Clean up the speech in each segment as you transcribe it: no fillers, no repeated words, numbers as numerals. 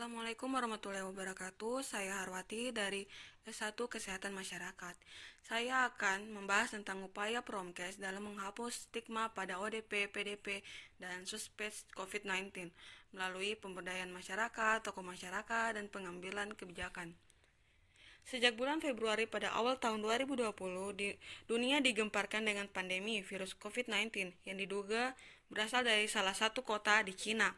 Assalamualaikum warahmatullahi wabarakatuh. Saya Harwati dari S1 Kesehatan Masyarakat. Saya akan membahas tentang upaya Promkes dalam menghapus stigma pada ODP, PDP, dan suspek COVID-19 melalui pemberdayaan masyarakat, tokoh masyarakat, dan pengambilan kebijakan. Sejak bulan Februari pada awal tahun 2020, dunia digemparkan dengan pandemi virus COVID-19 yang diduga berasal dari salah satu kota di Cina.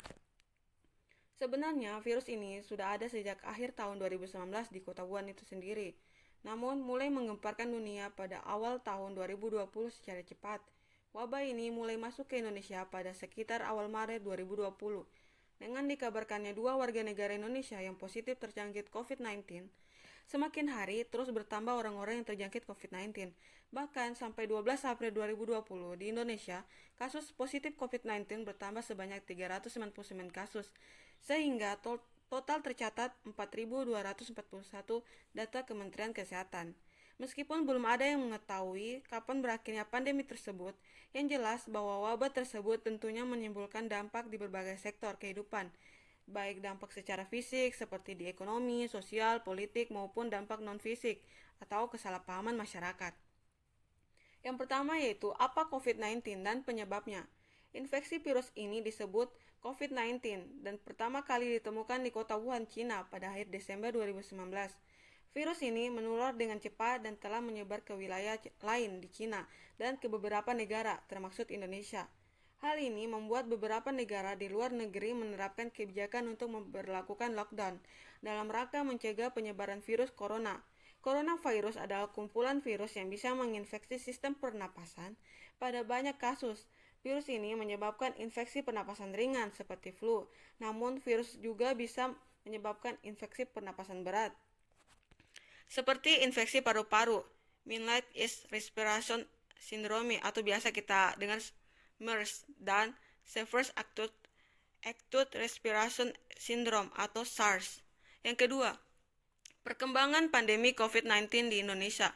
Sebenarnya virus ini sudah ada sejak akhir tahun 2019 di kota Wuhan itu sendiri. Namun mulai menggemparkan dunia pada awal tahun 2020 secara cepat. Wabah ini mulai masuk ke Indonesia pada sekitar awal Maret 2020. Dengan dikabarkannya 2 warga negara Indonesia yang positif terjangkit COVID-19, semakin hari terus bertambah orang-orang yang terjangkit COVID-19. Bahkan sampai 12 April 2020 di Indonesia, kasus positif COVID-19 bertambah sebanyak 399 kasus, sehingga total tercatat 4.241 data Kementerian Kesehatan. Meskipun belum ada yang mengetahui kapan berakhirnya pandemi tersebut, yang jelas bahwa wabah tersebut tentunya menimbulkan dampak di berbagai sektor kehidupan, baik dampak secara fisik seperti di ekonomi, sosial, politik, maupun dampak non-fisik atau kesalahpahaman masyarakat. Yang pertama yaitu apa COVID-19 dan penyebabnya. Infeksi virus ini disebut COVID-19 dan pertama kali ditemukan di kota Wuhan, Cina pada akhir Desember 2019. Virus ini menular dengan cepat dan telah menyebar ke wilayah lain di Cina dan ke beberapa negara, termasuk Indonesia. Hal ini membuat beberapa negara di luar negeri menerapkan kebijakan untuk memberlakukan lockdown dalam rangka mencegah penyebaran virus corona. Coronavirus adalah kumpulan virus yang bisa menginfeksi sistem pernapasan. Pada banyak kasus, virus ini menyebabkan infeksi pernapasan ringan seperti flu, namun virus juga bisa menyebabkan infeksi pernapasan berat, seperti infeksi paru-paru, Middle-East Respiration Syndrome atau biasa kita dengar MERS, dan Severe Acute Respiration Syndrome atau SARS. Yang kedua, perkembangan pandemi COVID-19 di Indonesia.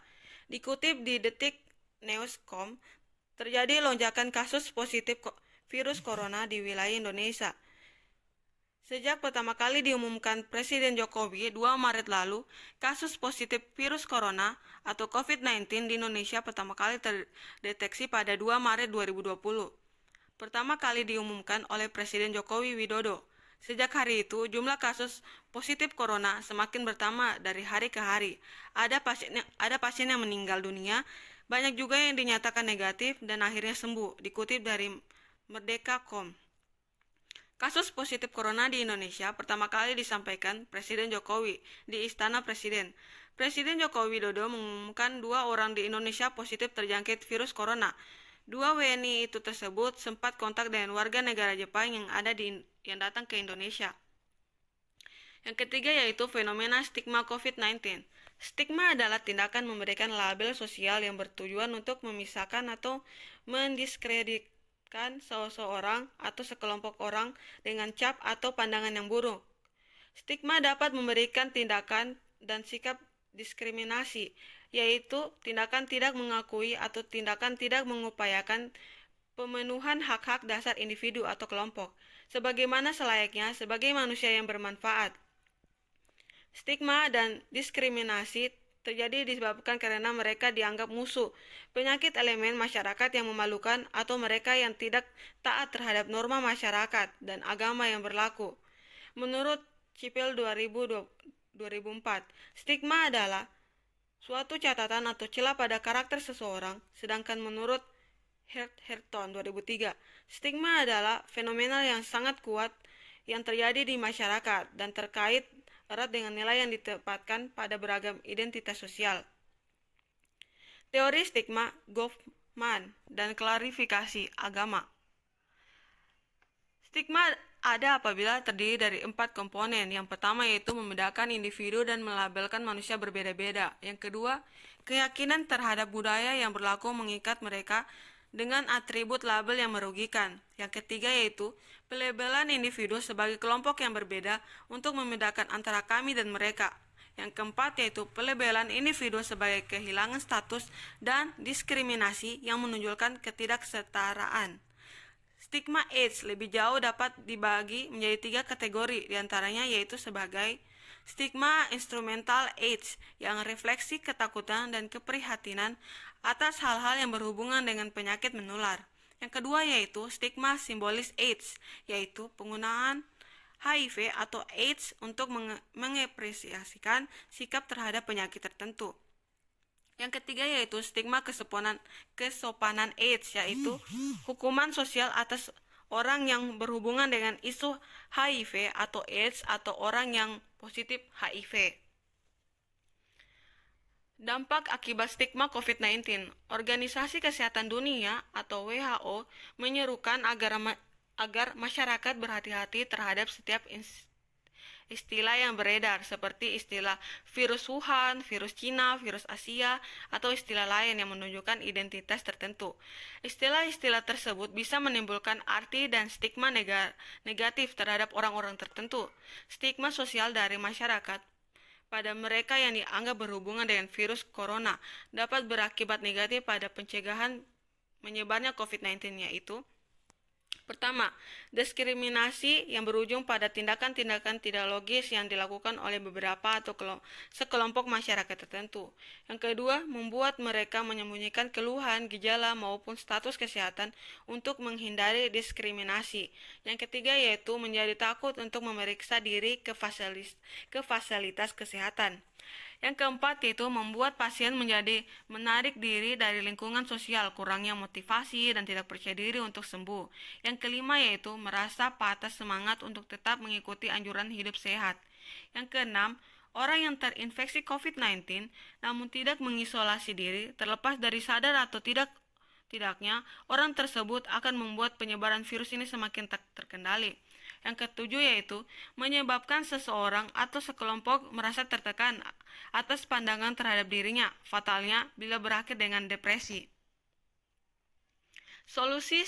Dikutip di Detik.News.com, terjadi lonjakan kasus positif virus corona di wilayah Indonesia. Sejak pertama kali diumumkan Presiden Jokowi 2 Maret lalu, kasus positif virus corona atau COVID-19 di Indonesia pertama kali terdeteksi pada 2 Maret 2020. Pertama kali diumumkan oleh Presiden Jokowi Widodo. Sejak hari itu, jumlah kasus positif corona semakin bertambah dari hari ke hari. Ada pasien yang meninggal dunia, banyak juga yang dinyatakan negatif dan akhirnya sembuh, dikutip dari Merdeka.com. Kasus positif corona di Indonesia pertama kali disampaikan Presiden Jokowi di Istana Presiden. Presiden Joko Widodo mengumumkan 2 orang di Indonesia positif terjangkit virus corona. 2 WNI itu tersebut sempat kontak dengan warga negara Jepang yang datang ke Indonesia. Yang ketiga yaitu fenomena stigma COVID-19. Stigma adalah tindakan memberikan label sosial yang bertujuan untuk memisahkan atau mendiskreditkan seseorang atau sekelompok orang dengan cap atau pandangan yang buruk. Stigma dapat memberikan tindakan dan sikap diskriminasi, yaitu tindakan tidak mengakui atau tindakan tidak mengupayakan pemenuhan hak-hak dasar individu atau kelompok, sebagaimana selayaknya sebagai manusia yang bermanfaat. Stigma dan diskriminasi terjadi disebabkan karena mereka dianggap musuh, penyakit elemen masyarakat yang memalukan, atau mereka yang tidak taat terhadap norma masyarakat dan agama yang berlaku. Menurut Cipil 2004, stigma adalah suatu catatan atau celah pada karakter seseorang, sedangkan menurut Herton 2003, stigma adalah fenomena yang sangat kuat yang terjadi di masyarakat dan terkait erat dengan nilai yang ditempatkan pada beragam identitas sosial. Teori stigma, Goffman, dan klarifikasi agama. Stigma ada apabila terdiri dari 4 komponen. Yang pertama yaitu membedakan individu dan melabelkan manusia berbeda-beda. Yang kedua, keyakinan terhadap budaya yang berlaku mengikat mereka dengan atribut label yang merugikan. Yang ketiga yaitu pelabelan individu sebagai kelompok yang berbeda untuk membedakan antara kami dan mereka. Yang keempat yaitu pelabelan individu sebagai kehilangan status dan diskriminasi yang menunjukkan ketidaksetaraan. Stigma AIDS lebih jauh dapat dibagi menjadi 3 kategori, diantaranya yaitu sebagai stigma instrumental AIDS yang refleksi ketakutan dan keprihatinan atas hal-hal yang berhubungan dengan penyakit menular. Yang kedua yaitu stigma simbolis AIDS, yaitu penggunaan HIV atau AIDS untuk mengapresiasikan sikap terhadap penyakit tertentu. Yang ketiga yaitu stigma kesopanan AIDS, yaitu hukuman sosial atas orang yang berhubungan dengan isu HIV atau AIDS atau orang yang positif HIV. Dampak akibat stigma COVID-19. Organisasi Kesehatan Dunia atau WHO menyerukan agar masyarakat berhati-hati terhadap setiap istilah yang beredar seperti istilah virus Wuhan, virus Cina, virus Asia, atau istilah lain yang menunjukkan identitas tertentu. Istilah-istilah tersebut bisa menimbulkan arti dan stigma negatif terhadap orang-orang tertentu. Stigma sosial dari masyarakat pada mereka yang dianggap berhubungan dengan virus corona dapat berakibat negatif pada pencegahan menyebarnya COVID-19, yaitu pertama, diskriminasi yang berujung pada tindakan-tindakan tidak logis yang dilakukan oleh beberapa atau sekelompok masyarakat tertentu. Yang kedua, membuat mereka menyembunyikan keluhan, gejala, maupun status kesehatan untuk menghindari diskriminasi. Yang ketiga yaitu menjadi takut untuk memeriksa diri ke fasilitas kesehatan. Yang keempat yaitu membuat pasien menjadi menarik diri dari lingkungan sosial, kurangnya motivasi dan tidak percaya diri untuk sembuh. Yang kelima yaitu merasa patah semangat untuk tetap mengikuti anjuran hidup sehat. Yang keenam, orang yang terinfeksi COVID-19 namun tidak mengisolasi diri, terlepas dari sadar atau tidaknya, orang tersebut akan membuat penyebaran virus ini semakin tak terkendali. Yang ketujuh yaitu menyebabkan seseorang atau sekelompok merasa tertekan atas pandangan terhadap dirinya, fatalnya bila berakhir dengan depresi. Solusi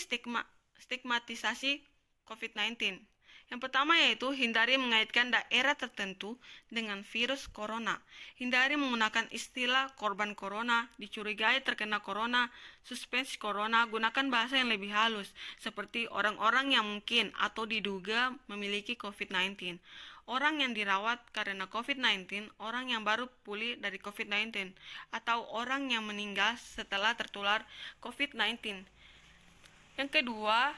stigmatisasi COVID-19. Yang pertama yaitu hindari mengaitkan daerah tertentu dengan virus corona. Hindari menggunakan istilah korban corona, dicurigai terkena corona, suspek corona. Gunakan bahasa yang lebih halus seperti orang-orang yang mungkin atau diduga memiliki COVID-19. Orang yang dirawat karena COVID-19, orang yang baru pulih dari COVID-19, atau orang yang meninggal setelah tertular COVID-19. Yang kedua,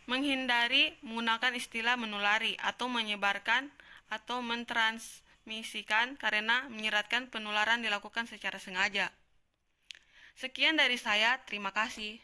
menghindari menggunakan istilah menulari atau menyebarkan atau mentransmisikan karena menyiratkan penularan dilakukan secara sengaja. Sekian dari saya, terima kasih.